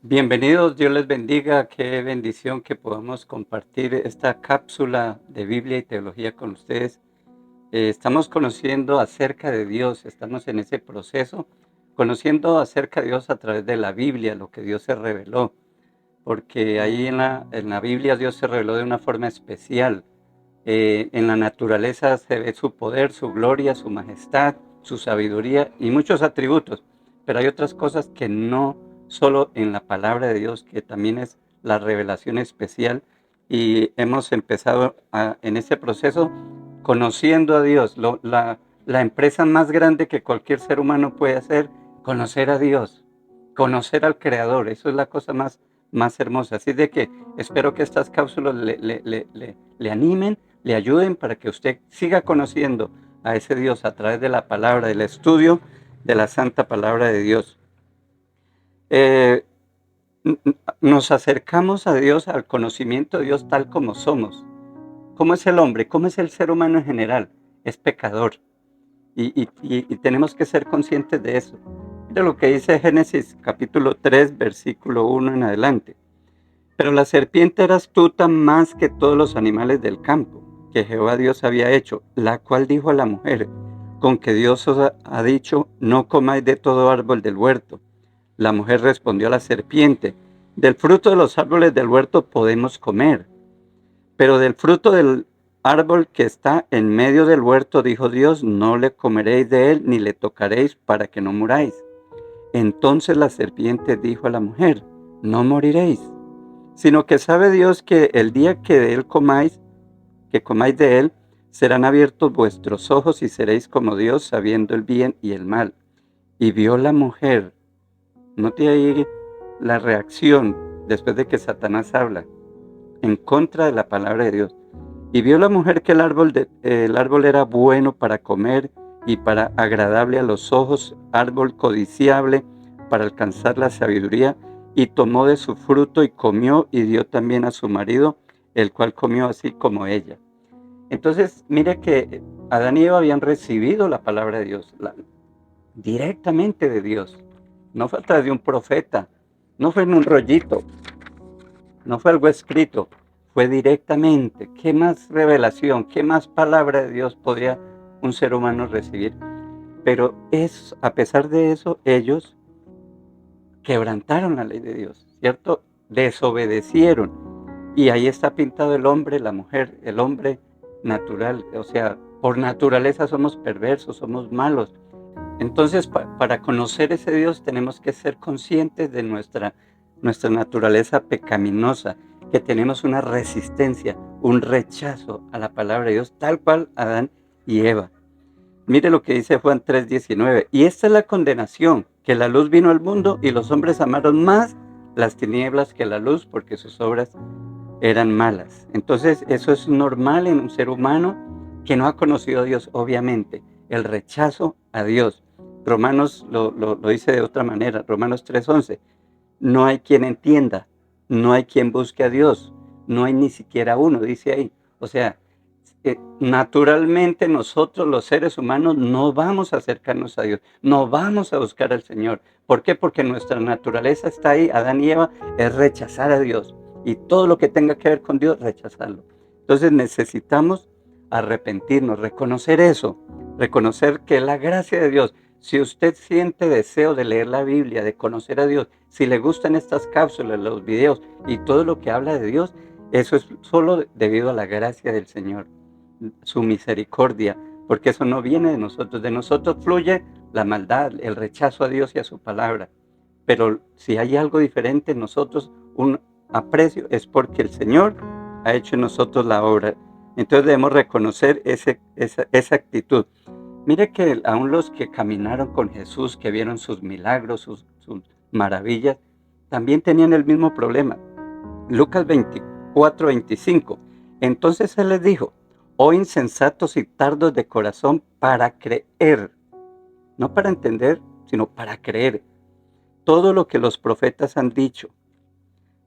Bienvenidos, Dios les bendiga, qué bendición que podamos compartir esta cápsula de Biblia y teología con ustedes. Estamos conociendo acerca de Dios, estamos en ese proceso, conociendo acerca de Dios a través de la Biblia, lo que Dios se reveló, porque ahí en la Biblia Dios se reveló de una forma especial. En la naturaleza se ve su poder, su gloria, su majestad, su sabiduría y muchos atributos, pero hay otras cosas que no solo en la palabra de Dios, que también es la revelación especial, y hemos empezado en ese proceso conociendo a Dios. La empresa más grande que cualquier ser humano puede hacer, conocer a Dios, conocer al Creador, eso es la cosa más hermosa. Así de que espero que estas cápsulas le animen, le ayuden para que usted siga conociendo a ese Dios a través de la palabra, del estudio de la santa palabra de Dios. Eh, Nos acercamos a Dios, al conocimiento de Dios tal como somos. ¿Cómo es el hombre? ¿Cómo es el ser humano en general? Es pecador y tenemos que ser conscientes de eso. Mira lo que dice Génesis capítulo 3, versículo 1 en adelante. Pero la serpiente era astuta más que todos los animales del campo que Jehová Dios había hecho, la cual dijo a la mujer: con que Dios os ha dicho, no comáis de todo árbol del huerto. La mujer respondió a la serpiente: del fruto de los árboles del huerto podemos comer, pero del fruto del árbol que está en medio del huerto, dijo Dios, no le comeréis de él ni le tocaréis para que no muráis. Entonces la serpiente dijo a la mujer: no moriréis, sino que sabe Dios que el día que de él comáis, que comáis de él, serán abiertos vuestros ojos y seréis como Dios, sabiendo el bien y el mal. Y vio la mujer, note ahí la reacción después de que Satanás habla en contra de la palabra de Dios. Y vio la mujer que el árbol era bueno para comer y para agradable a los ojos, árbol codiciable para alcanzar la sabiduría, y tomó de su fruto y comió y dio también a su marido, el cual comió así como ella. Entonces, mire que Adán y Eva habían recibido la palabra de Dios, directamente de Dios. No fue a través de un profeta, no fue en un rollito, no fue algo escrito, fue directamente. ¿Qué más revelación, qué más palabra de Dios podría un ser humano recibir? Pero a pesar de eso, ellos quebrantaron la ley de Dios, ¿cierto? Desobedecieron. Y ahí está pintado el hombre, la mujer, el hombre natural. O sea, por naturaleza somos perversos, somos malos. Entonces, para conocer ese Dios tenemos que ser conscientes de nuestra naturaleza pecaminosa, que tenemos una resistencia, un rechazo a la palabra de Dios, tal cual Adán y Eva. Mire lo que dice Juan 3:19. Y esta es la condenación, que la luz vino al mundo y los hombres amaron más las tinieblas que la luz, porque sus obras eran malas. Entonces, eso es normal en un ser humano que no ha conocido a Dios, obviamente, el rechazo a Dios. Romanos lo dice de otra manera, Romanos 3:11. No hay quien entienda, no hay quien busque a Dios, no hay ni siquiera uno, dice ahí. O sea, naturalmente nosotros los seres humanos no vamos a acercarnos a Dios, no vamos a buscar al Señor. ¿Por qué? Porque nuestra naturaleza está ahí, Adán y Eva, es rechazar a Dios. Y todo lo que tenga que ver con Dios, rechazarlo. Entonces necesitamos arrepentirnos, reconocer eso, reconocer que la gracia de Dios, si usted siente deseo de leer la Biblia, de conocer a Dios, si le gustan estas cápsulas, los videos y todo lo que habla de Dios, eso es solo debido a la gracia del Señor, su misericordia, porque eso no viene de nosotros fluye la maldad, el rechazo a Dios y a su palabra. Pero si hay algo diferente en nosotros, un aprecio, es porque el Señor ha hecho en nosotros la obra. Entonces debemos reconocer esa actitud. Mire que aún los que caminaron con Jesús, que vieron sus milagros, sus maravillas, también tenían el mismo problema. Lucas 24:25. Entonces Él les dijo: oh insensatos y tardos de corazón para creer, no para entender, sino para creer todo lo que los profetas han dicho.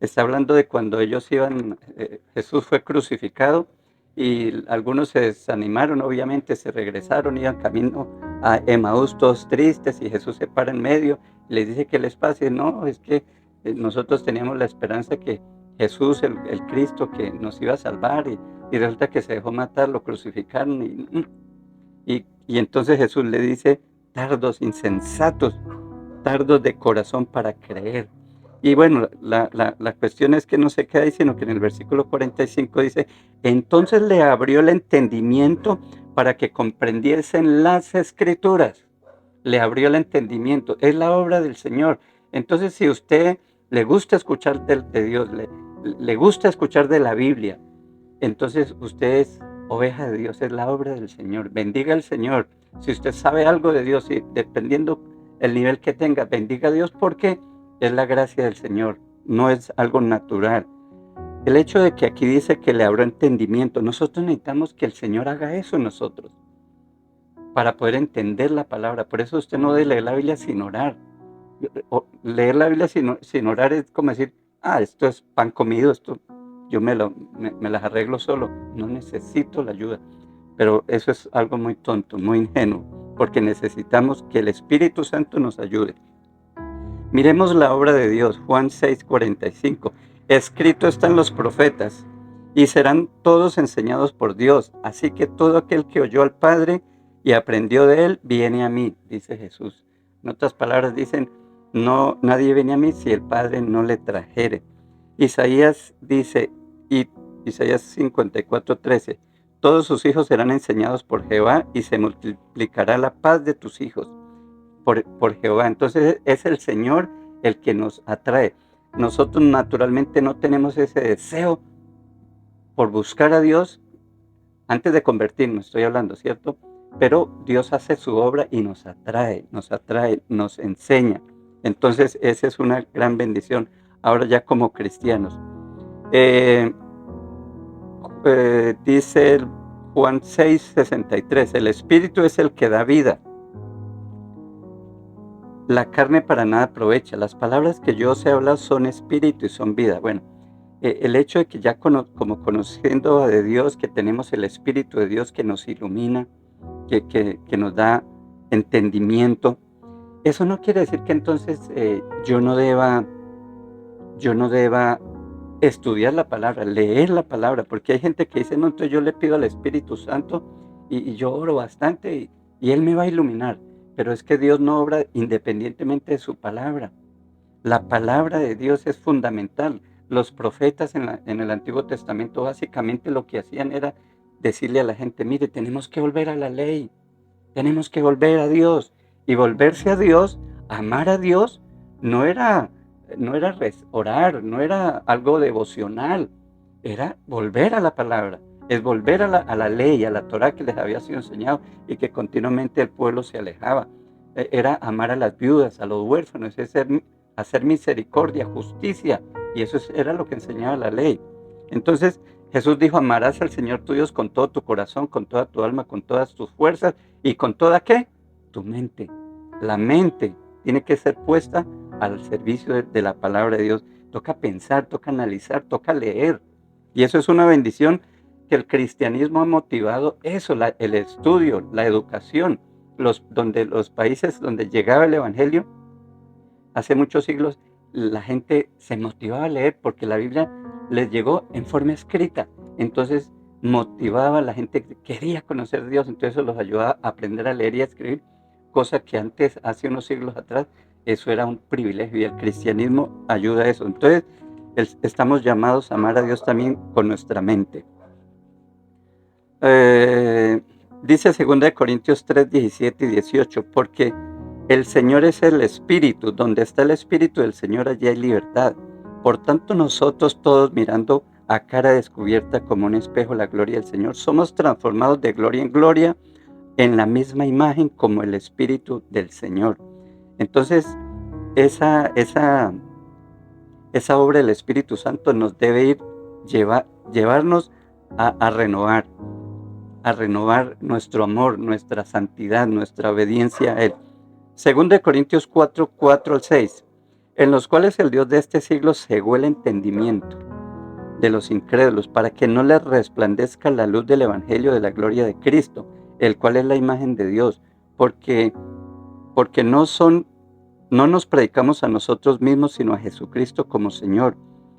Está hablando de cuando ellos Jesús fue crucificado y algunos se desanimaron, obviamente se regresaron, iban camino a Emaús todos tristes, y Jesús se para en medio y les dice: ¿qué les pasa? Y no, es que nosotros teníamos la esperanza que Jesús, el Cristo, que nos iba a salvar, y resulta que se dejó matar, lo crucificaron, y entonces Jesús le dice, tardos, insensatos, tardos de corazón para creer. Y bueno, la cuestión es que no se queda ahí, sino que en el versículo 45 dice, entonces le abrió el entendimiento para que comprendiesen las escrituras. Le abrió el entendimiento, es la obra del Señor. Entonces, si usted le gusta escuchar de Dios, le gusta escuchar de la Biblia, entonces usted es oveja de Dios, es la obra del Señor. Bendiga al Señor. Si usted sabe algo de Dios, y dependiendo el nivel que tenga, bendiga a Dios porque es la gracia del Señor, no es algo natural. El hecho de que aquí dice que le abrió entendimiento, nosotros necesitamos que el Señor haga eso en nosotros para poder entender la palabra. Por eso usted no debe leer la Biblia sin orar. Leer la Biblia sin orar es como decir, esto es pan comido, esto yo me las arreglo solo, no necesito la ayuda. Pero eso es algo muy tonto, muy ingenuo, porque necesitamos que el Espíritu Santo nos ayude. Miremos la obra de Dios, Juan 6:45. Escrito está en los profetas, y serán todos enseñados por Dios. Así que todo aquel que oyó al Padre y aprendió de él, viene a mí, dice Jesús. En otras palabras dicen, no, nadie viene a mí si el Padre no le trajere. Isaías dice, y Isaías 54:13, todos sus hijos serán enseñados por Jehová, y se multiplicará la paz de tus hijos por Jehová. Entonces es el Señor el que nos atrae. Nosotros naturalmente no tenemos ese deseo por buscar a Dios antes de convertirnos, estoy hablando, ¿cierto? Pero Dios hace su obra y nos atrae, nos enseña. Entonces esa es una gran bendición. Ahora ya como cristianos. Dice Juan 6:63, el Espíritu es el que da vida. La carne para nada aprovecha. Las palabras que yo os he hablado son espíritu y son vida. Bueno, el hecho de que ya como conociendo de Dios, que tenemos el Espíritu de Dios que nos ilumina, que nos da entendimiento, eso no quiere decir que entonces yo no deba estudiar la palabra, leer la palabra, porque hay gente que dice, no, entonces yo le pido al Espíritu Santo y yo oro bastante y Él me va a iluminar. Pero es que Dios no obra independientemente de su palabra. La palabra de Dios es fundamental. Los profetas en el Antiguo Testamento básicamente lo que hacían era decirle a la gente, mire, tenemos que volver a la ley, tenemos que volver a Dios. Y volverse a Dios, amar a Dios, no era orar, no era algo devocional, era volver a la palabra, es volver a la ley, a la Torá que les había sido enseñado y que continuamente el pueblo se alejaba. Era amar a las viudas, a los huérfanos, es hacer misericordia, justicia, y eso era lo que enseñaba la ley. Entonces Jesús dijo, amarás al Señor tu Dios con todo tu corazón, con toda tu alma, con todas tus fuerzas y con toda, ¿qué? Tu mente. La mente tiene que ser puesta al servicio de la palabra de Dios. Toca pensar, toca analizar, toca leer. Y eso es una bendición que el cristianismo ha motivado eso, el estudio, la educación. Donde los países donde llegaba el evangelio, hace muchos siglos, la gente se motivaba a leer porque la Biblia les llegó en forma escrita. Entonces motivaba a la gente que quería conocer a Dios, entonces eso los ayudaba a aprender a leer y a escribir, cosa que antes, hace unos siglos atrás, eso era un privilegio y el cristianismo ayuda a eso. Entonces estamos llamados a amar a Dios también con nuestra mente. Dice 2 Corintios 3, 17 y 18, porque el Señor es el Espíritu, donde está el Espíritu del Señor, allí hay libertad. Por tanto, nosotros todos mirando a cara descubierta como un espejo la gloria del Señor, somos transformados de gloria en gloria en la misma imagen como el Espíritu del Señor. Entonces, esa obra del Espíritu Santo nos debe llevarnos a renovar nuestro amor, nuestra santidad, nuestra obediencia a Él. 2 Corintios 4, 4 al 6, en los cuales el Dios de este siglo cegó el entendimiento de los incrédulos, para que no les resplandezca la luz del Evangelio de la gloria de Cristo, el cual es la imagen de Dios, porque no son no nos predicamos a nosotros mismos, sino a Jesucristo como Señor,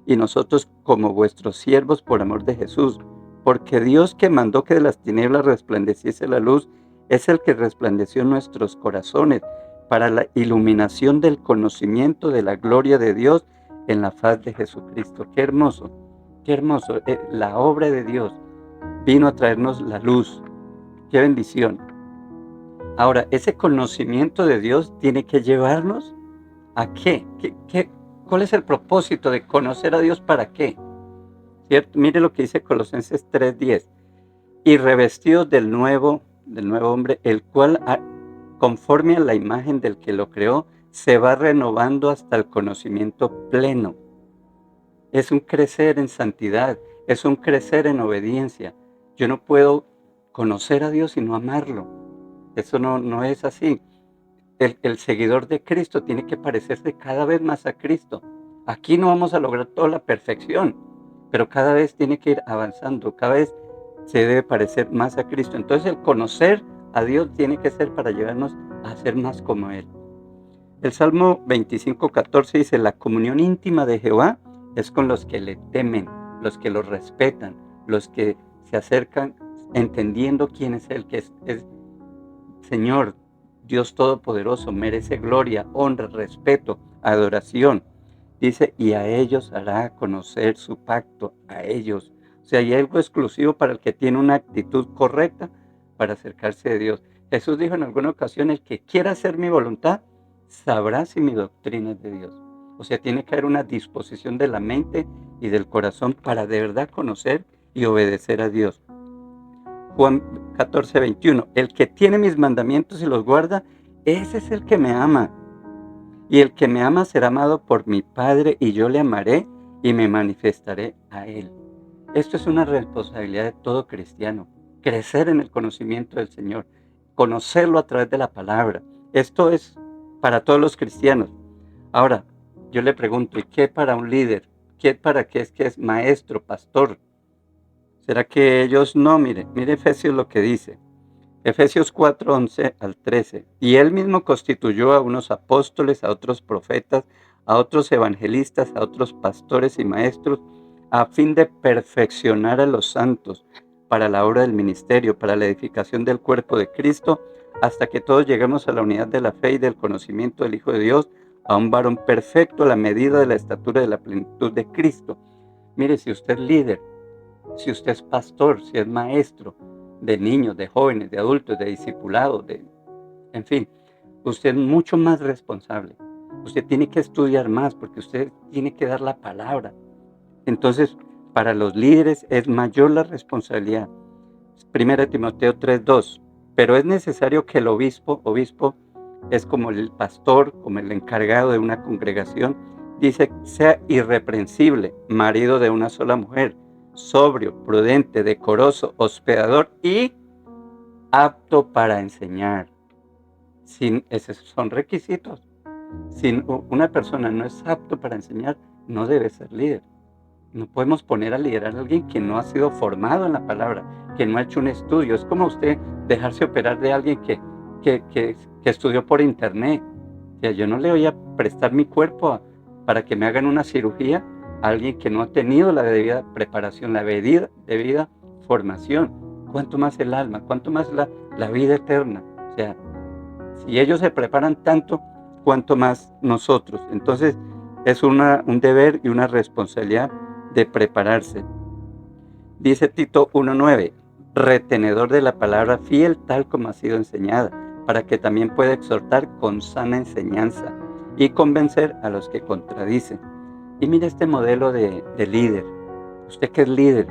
y nosotros como vuestros siervos por amor de Jesús. Porque Dios, que mandó que de las tinieblas resplandeciese la luz, es el que resplandeció en nuestros corazones para la iluminación del conocimiento de la gloria de Dios en la faz de Jesucristo. Qué hermoso, qué hermoso. La obra de Dios vino a traernos la luz. Qué bendición. Ahora, ese conocimiento de Dios tiene que llevarnos ¿a qué? ¿Cuál es el propósito de conocer a Dios? ¿Para qué? ¿Cierto? Mire lo que dice Colosenses 3:10. Y revestidos del nuevo hombre, el cual, conforme a la imagen del que lo creó, se va renovando hasta el conocimiento pleno. Es un crecer en santidad, es un crecer en obediencia. Yo no puedo conocer a Dios y no amarlo. Eso no es así. El seguidor de Cristo tiene que parecerse cada vez más a Cristo. Aquí no vamos a lograr toda la perfección, pero cada vez tiene que ir avanzando, cada vez se debe parecer más a Cristo. Entonces el conocer a Dios tiene que ser para llevarnos a ser más como Él. El Salmo 25:14 dice, la comunión íntima de Jehová es con los que le temen, los que lo respetan, los que se acercan entendiendo quién es Él, que es Señor, Dios Todopoderoso, merece gloria, honra, respeto, adoración. Dice, y a ellos hará conocer su pacto, a ellos. O sea, hay algo exclusivo para el que tiene una actitud correcta para acercarse a Dios. Jesús dijo en alguna ocasión, el que quiera hacer mi voluntad, sabrá si mi doctrina es de Dios. O sea, tiene que haber una disposición de la mente y del corazón para de verdad conocer y obedecer a Dios. Juan 14:21, el que tiene mis mandamientos y los guarda, ese es el que me ama. Y el que me ama será amado por mi Padre, y yo le amaré y me manifestaré a él. Esto es una responsabilidad de todo cristiano, crecer en el conocimiento del Señor, conocerlo a través de la palabra. Esto es para todos los cristianos. Ahora, yo le pregunto, ¿y qué para un líder? ¿Qué para qué es que es maestro, pastor? ¿Será que ellos no? Mire Efesios lo que dice. Efesios 4:11-13. Y él mismo constituyó a unos apóstoles, a otros profetas, a otros evangelistas, a otros pastores y maestros, a fin de perfeccionar a los santos para la obra del ministerio, para la edificación del cuerpo de Cristo, hasta que todos lleguemos a la unidad de la fe y del conocimiento del Hijo de Dios, a un varón perfecto a la medida de la estatura de la plenitud de Cristo. Mire, si usted es líder, si usted es pastor, si es maestro de niños, de jóvenes, de adultos, de discipulados, en fin, usted es mucho más responsable. Usted tiene que estudiar más porque usted tiene que dar la palabra. Entonces, para los líderes es mayor la responsabilidad. 1 Timoteo 3:2. Pero es necesario que el obispo es como el pastor, como el encargado de una congregación, dice, sea irreprensible, marido de una sola mujer, sobrio, prudente, decoroso, hospedador y apto para enseñar. Esos son requisitos. Si una persona no es apto para enseñar, no debe ser líder. No podemos poner a liderar a alguien que no ha sido formado en la palabra, que no ha hecho un estudio. Es como usted dejarse operar de alguien que estudió por internet. O sea, yo no le voy a prestar mi cuerpo para que me hagan una cirugía a alguien que no ha tenido la debida preparación, la debida formación. ¿Cuánto más el alma? ¿Cuánto más la vida eterna? O sea, si ellos se preparan tanto, ¿cuánto más nosotros? Entonces, es un deber y una responsabilidad de prepararse. Dice Tito 1:9, retenedor de la palabra fiel tal como ha sido enseñada, para que también pueda exhortar con sana enseñanza y convencer a los que contradicen. Y mire este modelo de líder. Usted que es líder,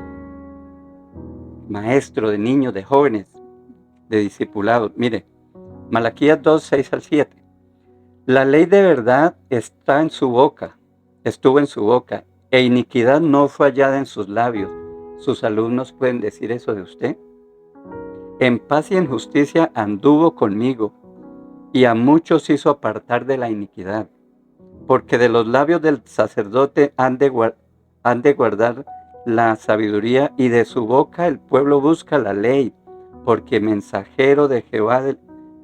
maestro de niños, de jóvenes, de discipulados. Mire, Malaquías 2:6-7. La ley de verdad está en su boca, estuvo en su boca, e iniquidad no fue hallada en sus labios. ¿Sus alumnos pueden decir eso de usted? En paz y en justicia anduvo conmigo, y a muchos hizo apartar de la iniquidad. Porque de los labios del sacerdote han de guardar la sabiduría, y de su boca el pueblo busca la ley, porque mensajero de Jehová,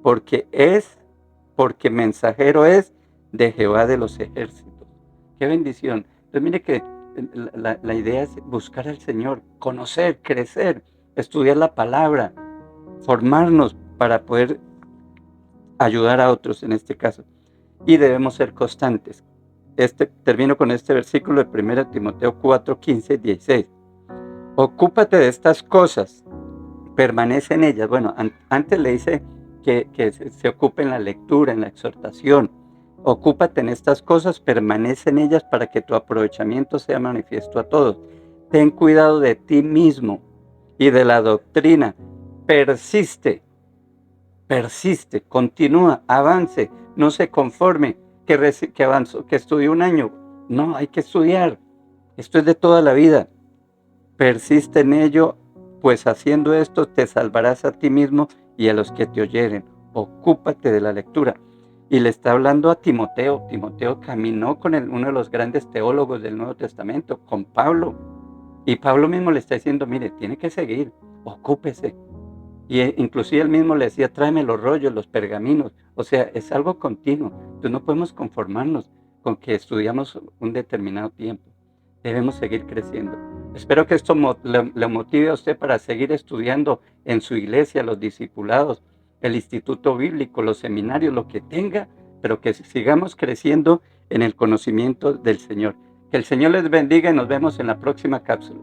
porque mensajero es de Jehová de los ejércitos. ¡Qué bendición! Entonces mire que la idea es buscar al Señor, conocer, crecer, estudiar la palabra, formarnos para poder ayudar a otros en este caso. Y debemos ser constantes. Termino con este versículo de 1 Timoteo 4, 15, 16. Ocúpate de estas cosas, permanece en ellas. Bueno, antes le dice que se ocupe en la lectura, en la exhortación. Ocúpate en estas cosas, permanece en ellas para que tu aprovechamiento sea manifiesto a todos. Ten cuidado de ti mismo y de la doctrina. Persiste, continúa, avance, no se conforme, que avanzó, que estudió un año. No, hay que estudiar. Esto es de toda la vida. Persiste en ello, pues haciendo esto te salvarás a ti mismo y a los que te oyeren. Ocúpate de la lectura. Y le está hablando a Timoteo. Timoteo caminó con uno de los grandes teólogos del Nuevo Testamento, con Pablo. Y Pablo mismo le está diciendo, mire, tiene que seguir, ocúpese. Y inclusive él mismo le decía, tráeme los rollos, los pergaminos. O sea, es algo continuo. Entonces no podemos conformarnos con que estudiamos un determinado tiempo. Debemos seguir creciendo. Espero que esto le motive a usted para seguir estudiando en su iglesia, los discipulados, el instituto bíblico, los seminarios, lo que tenga, pero que sigamos creciendo en el conocimiento del Señor. Que el Señor les bendiga y nos vemos en la próxima cápsula.